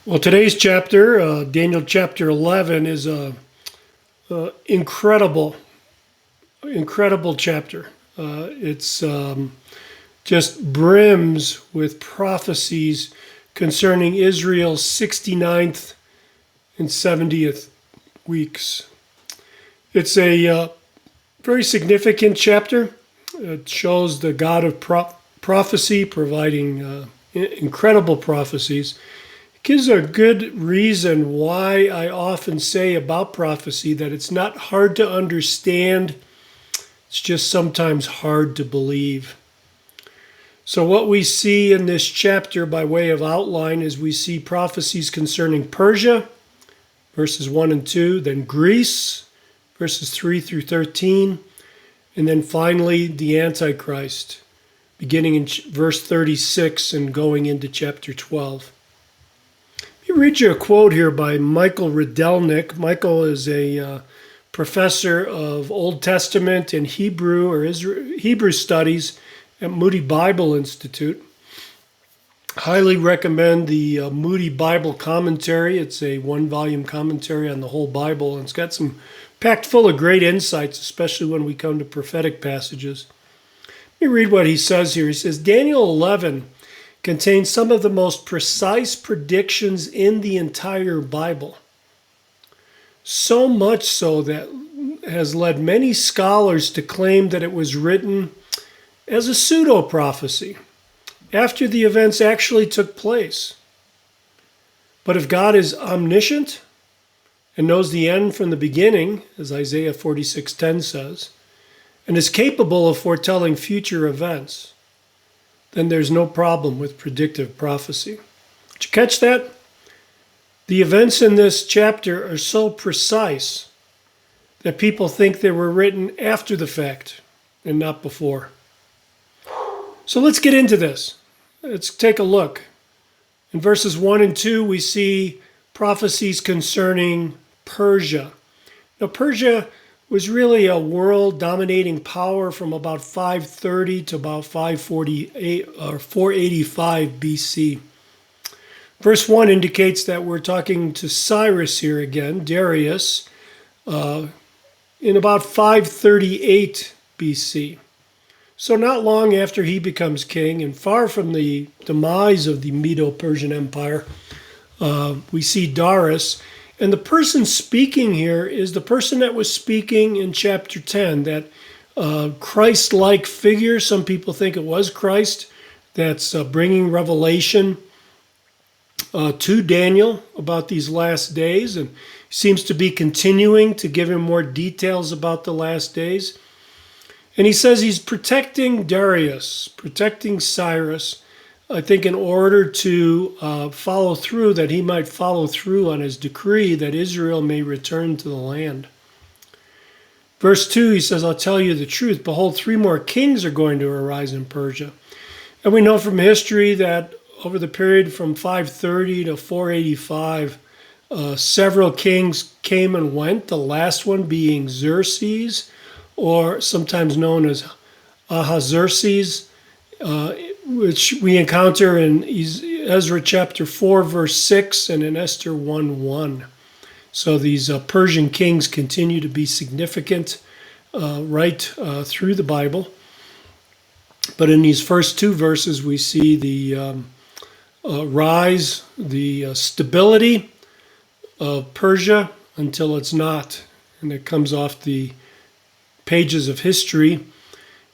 Well, today's chapter, Daniel chapter 11, is a incredible, incredible chapter. It's just brims with prophecies concerning Israel's 69th and 70th weeks. It's a very significant chapter. It shows the God of prophecy providing incredible prophecies. It gives a good reason why I often say about prophecy that it's not hard to understand, it's just sometimes hard to believe. So what we see in this chapter by way of outline is we see prophecies concerning Persia, verses 1 and 2, then Greece, verses 3 through 13, and then finally the Antichrist, beginning in verse 36 and going into chapter 12. Let me read you a quote here by Michael Rydelnik. Michael is a professor of Old Testament and Hebrew studies at Moody Bible Institute. Highly recommend the Moody Bible Commentary. It's a one-volume commentary on the whole Bible, and it's got some packed full of great insights, especially when we come to prophetic passages. Let me read what he says here. He says, Daniel 11 contains some of the most precise predictions in the entire Bible. So much so that has led many scholars to claim that it was written as a pseudo-prophecy after the events actually took place. But if God is omniscient and knows the end from the beginning, as Isaiah 46:10 says, and is capable of foretelling future events, then there's no problem with predictive prophecy. Did you catch that? The events in this chapter are so precise that people think they were written after the fact and not before. So let's get into this. Let's take a look. In verses 1 and 2, we see prophecies concerning Persia. Now, Persia was really a world-dominating power from about 530 to about 548 or 485 BC. Verse 1 indicates that we're talking to Cyrus here again, Darius, in about 538 BC. So not long after he becomes king, and far from the demise of the Medo-Persian Empire, we see Darius. And the person speaking here is the person that was speaking in chapter 10, that Christ-like figure. Some people think it was Christ that's bringing revelation to Daniel about these last days, and seems to be continuing to give him more details about the last days. And he says he's protecting Darius, protecting Cyrus, I think in order to follow through, that he might follow through on his decree that Israel may return to the land. Verse 2, he says, I'll tell you the truth. Behold, 3 more kings are going to arise in Persia. And we know from history that over the period from 530 to 485, several kings came and went, the last one being Xerxes, or sometimes known as Ahasuerus, which we encounter in Ezra chapter 4, verse 6, and in Esther 1:1. So these Persian kings continue to be significant right through the Bible. But in these first 2 verses, we see the rise, the stability of Persia until it's not. And it comes off the pages of history.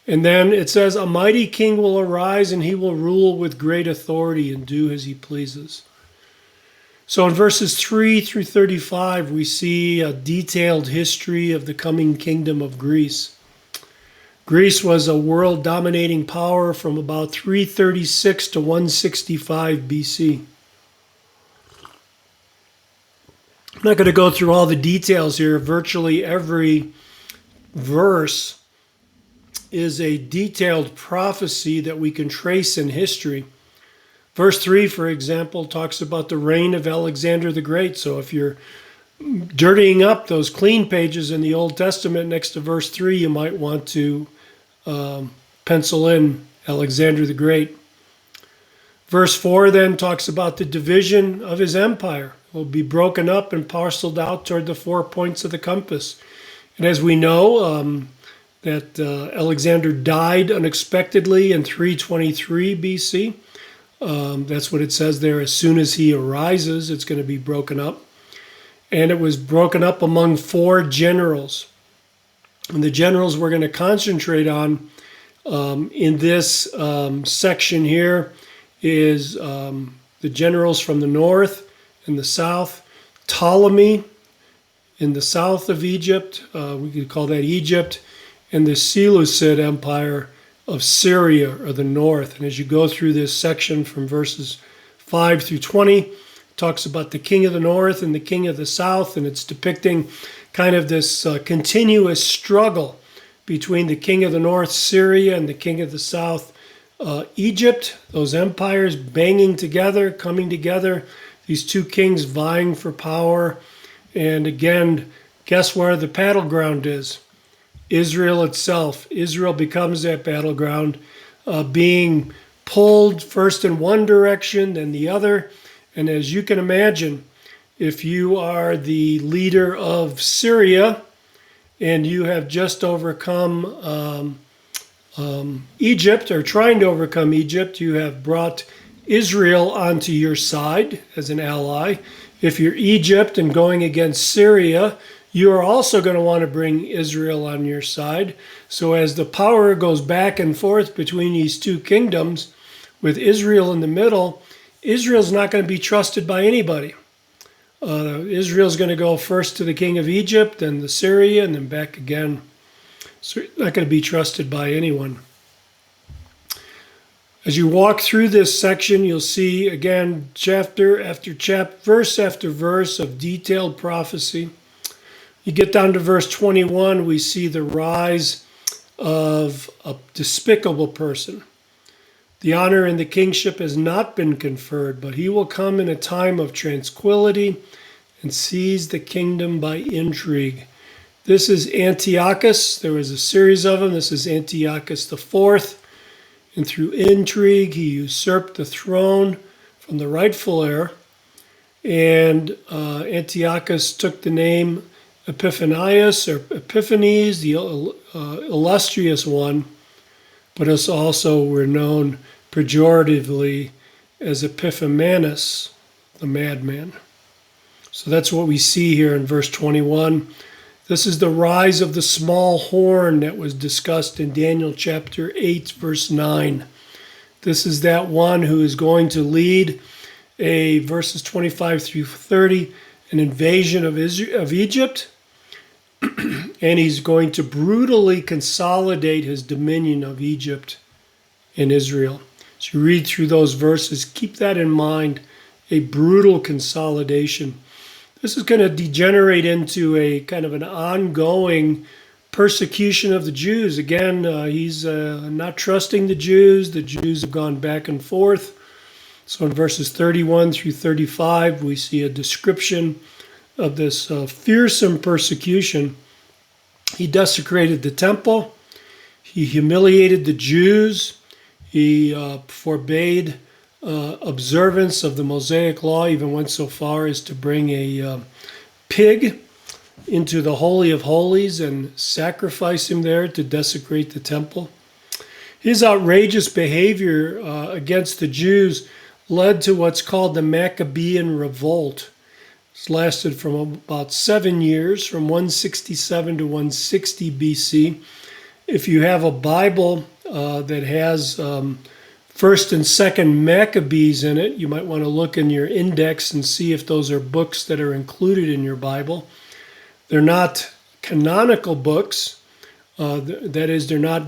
And then it says, a mighty king will arise and he will rule with great authority and do as he pleases. So in verses 3 through 35, we see a detailed history of the coming kingdom of Greece. Greece was a world-dominating power from about 336 to 165 BC. I'm not going to go through all the details here. Virtually every verse is a detailed prophecy that we can trace in history. Verse 3, for example, talks about the reign of Alexander the Great. So if you're dirtying up those clean pages in the Old Testament next to verse 3, you might want to pencil in Alexander the Great. Verse 4 then talks about the division of his empire. It will be broken up and parceled out toward the 4 points of the compass. And as we know, that Alexander died unexpectedly in 323 BC. That's what it says there. As soon as he arises, it's going to be broken up. And it was broken up among 4 generals. And the generals we're going to concentrate on in this section here is the generals from the north and the south. Ptolemy in the south of Egypt, we could call that Egypt, and the Seleucid Empire of Syria, or the north. And as you go through this section from verses 5 through 20, it talks about the king of the north and the king of the south, and it's depicting kind of this continuous struggle between the king of the north, Syria, and the king of the south, Egypt. Those empires banging together, coming together, these 2 kings vying for power. And again, guess where the battleground is? Israel itself. Israel becomes that battleground, being pulled first in one direction, then the other. And as you can imagine, if you are the leader of Syria and you have just overcome Egypt, or trying to overcome Egypt, you have brought Israel onto your side as an ally. If you're Egypt and going against Syria, you are also going to want to bring Israel on your side. So as the power goes back and forth between these 2 kingdoms, with Israel in the middle, Israel's not going to be trusted by anybody. Israel's going to go first to the king of Egypt, then the Syria, and then back again. So not going to be trusted by anyone. As you walk through this section, you'll see, again, chapter after chapter, verse after verse of detailed prophecy. You get down to verse 21, we see the rise of a despicable person. The honor and the kingship has not been conferred, but he will come in a time of tranquility and seize the kingdom by intrigue. This is Antiochus. There was a series of them. This is Antiochus IV. And through intrigue, he usurped the throne from the rightful heir. And Antiochus took the name Epiphanius, or Epiphanes, the illustrious one, but is also we're known pejoratively as Epiphanes, the madman. So that's what we see here in verse 21. This is the rise of the small horn that was discussed in Daniel chapter 8, verse 9. This is that one who is going to lead verses 25 through 30, an invasion of Egypt, and he's going to brutally consolidate his dominion of Egypt and Israel. So you read through those verses, keep that in mind, a brutal consolidation. This is going to degenerate into a kind of an ongoing persecution of the Jews. Again, he's not trusting the Jews. The Jews have gone back and forth. So in verses 31 through 35, we see a description of this fearsome persecution. He desecrated the temple. He humiliated the Jews. He forbade observance of the Mosaic law, even went so far as to bring a pig into the Holy of Holies and sacrifice him there to desecrate the temple. His outrageous behavior against the Jews led to what's called the Maccabean Revolt. It's lasted from about 7 years, from 167 to 160 BC. If you have a Bible that has First and Second Maccabees in it, you might want to look in your index and see if those are books that are included in your Bible. They're not canonical books. That is, they're not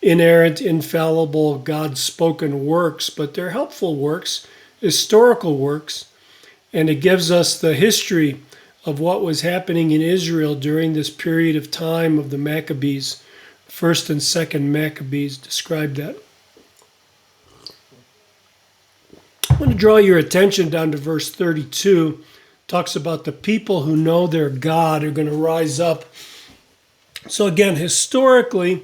inerrant, infallible, God-spoken works, but they're helpful works, historical works, and it gives us the history of what was happening in Israel during this period of time of the Maccabees. First and Second Maccabees describe that. I want to draw your attention down to verse 32. It talks about the people who know their God are going to rise up. So again, historically,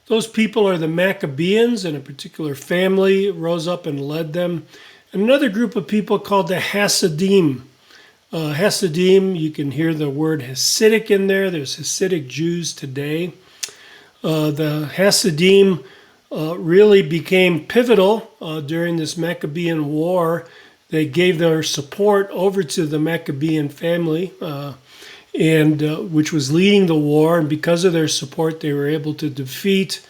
Those people are the Maccabeans, and a particular family rose up and led them. Another group of people called the Hasidim. Hasidim, you can hear the word Hasidic in there. There's Hasidic Jews today. The Hasidim really became pivotal during this Maccabean War. They gave their support over to the Maccabean family, which was leading the war. And because of their support, they were able to defeat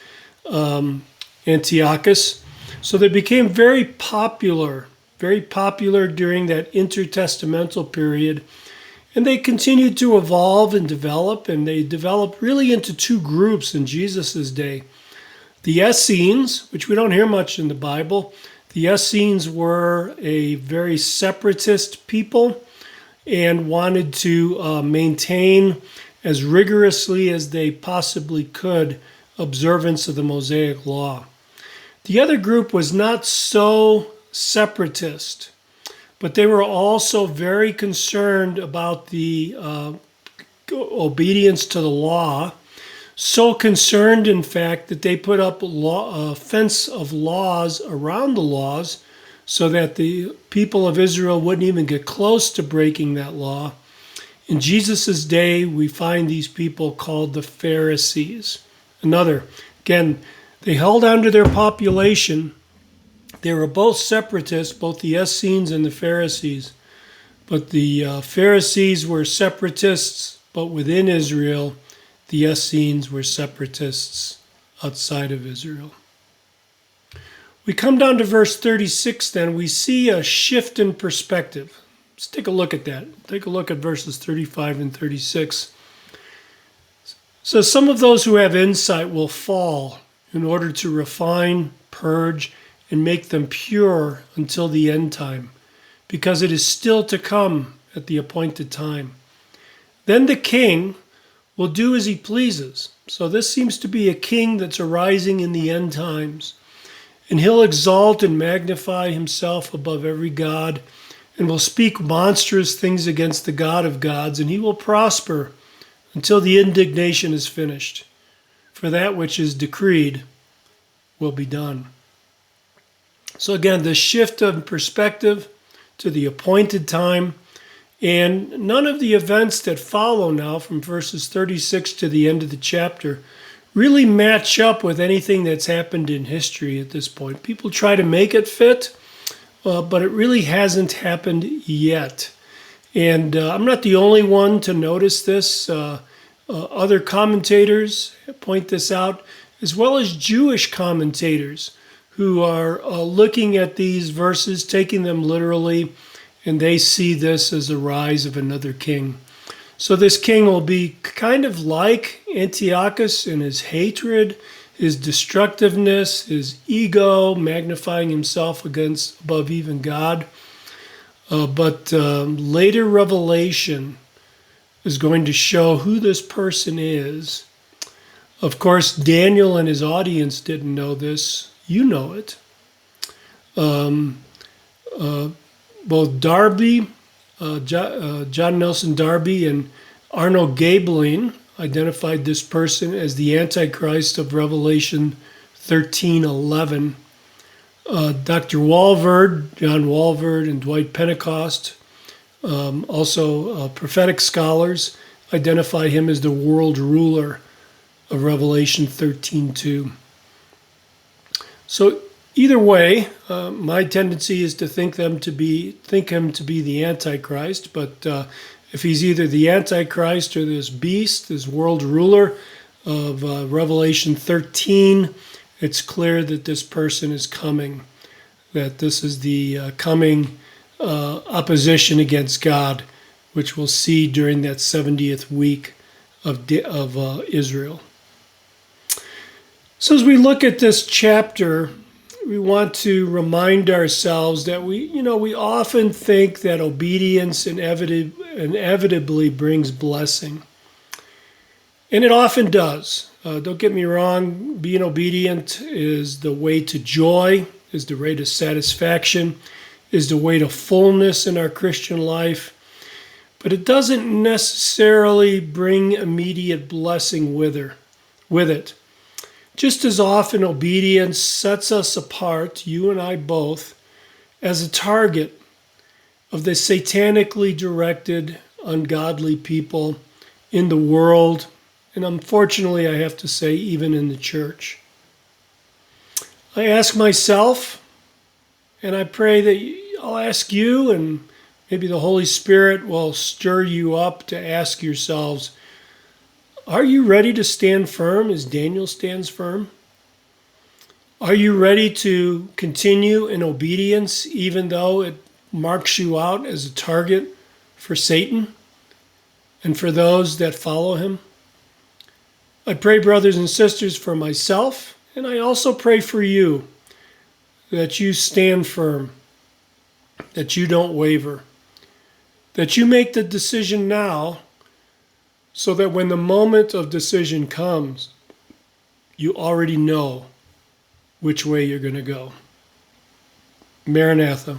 Antiochus. So they became very popular during that intertestamental period. And they continued to evolve and develop, and they developed really into two groups in Jesus' day. The Essenes, which we don't hear much in the Bible, the Essenes were a very separatist people and wanted to maintain as rigorously as they possibly could observance of the Mosaic Law. The other group was not so separatist, but they were also very concerned about the obedience to the law. So concerned, in fact, that they put up a fence of laws around the laws so that the people of Israel wouldn't even get close to breaking that law. In Jesus' day, we find these people called the Pharisees. Again, they held on to their population. They were both separatists, both the Essenes and the Pharisees. But the Pharisees were separatists, but within Israel, the Essenes were separatists outside of Israel. We come down to verse 36 then. We see a shift in perspective. Let's take a look at that. Take a look at verses 35 and 36. So some of those who have insight will fall in order to refine, purge, and make them pure until the end time, because it is still to come at the appointed time. Then the king will do as he pleases. So this seems to be a king that's arising in the end times. And he'll exalt and magnify himself above every god, and will speak monstrous things against the God of gods, and he will prosper until the indignation is finished. For that which is decreed will be done. So again, the shift of perspective to the appointed time, and none of the events that follow now from verses 36 to the end of the chapter really match up with anything that's happened in history at this point. People try to make it fit, but it really hasn't happened yet. And I'm not the only one to notice this. Other commentators point this out, as well as Jewish commentators who are looking at these verses, taking them literally, and they see this as a rise of another king. So this king will be kind of like Antiochus in his hatred, his destructiveness, his ego, magnifying himself above even God. But later revelation is going to show who this person is. Of course, Daniel and his audience didn't know this. You know it. Both Darby, John Nelson Darby, and Arno Gaebelein identified this person as the Antichrist of Revelation 13:11. Dr. Walvoord, John Walvoord, and Dwight Pentecost, also prophetic scholars, identify him as the world ruler of Revelation 13:2. So either way, my tendency is to think him to be the Antichrist. But if he's either the Antichrist or this beast, this world ruler of Revelation 13, it's clear that this person is coming. That this is the coming opposition against God, which we'll see during that 70th week of Israel. So as we look at this chapter, we want to remind ourselves that we often think that obedience inevitably brings blessing. And it often does. Don't get me wrong, being obedient is the way to joy, is the way to satisfaction, is the way to fullness in our Christian life. But it doesn't necessarily bring immediate blessing with it. Just as often obedience sets us apart, you and I both, as a target of the satanically directed, ungodly people in the world, and unfortunately, I have to say, even in the church. I ask myself, and I pray that I'll ask you, and maybe the Holy Spirit will stir you up to ask yourselves, are you ready to stand firm as Daniel stands firm? Are you ready to continue in obedience even though it marks you out as a target for Satan and for those that follow him? I pray, brothers and sisters, for myself, and I also pray for you that you stand firm, that you don't waver, that you make the decision now so that when the moment of decision comes, you already know which way you're going to go. Maranatha.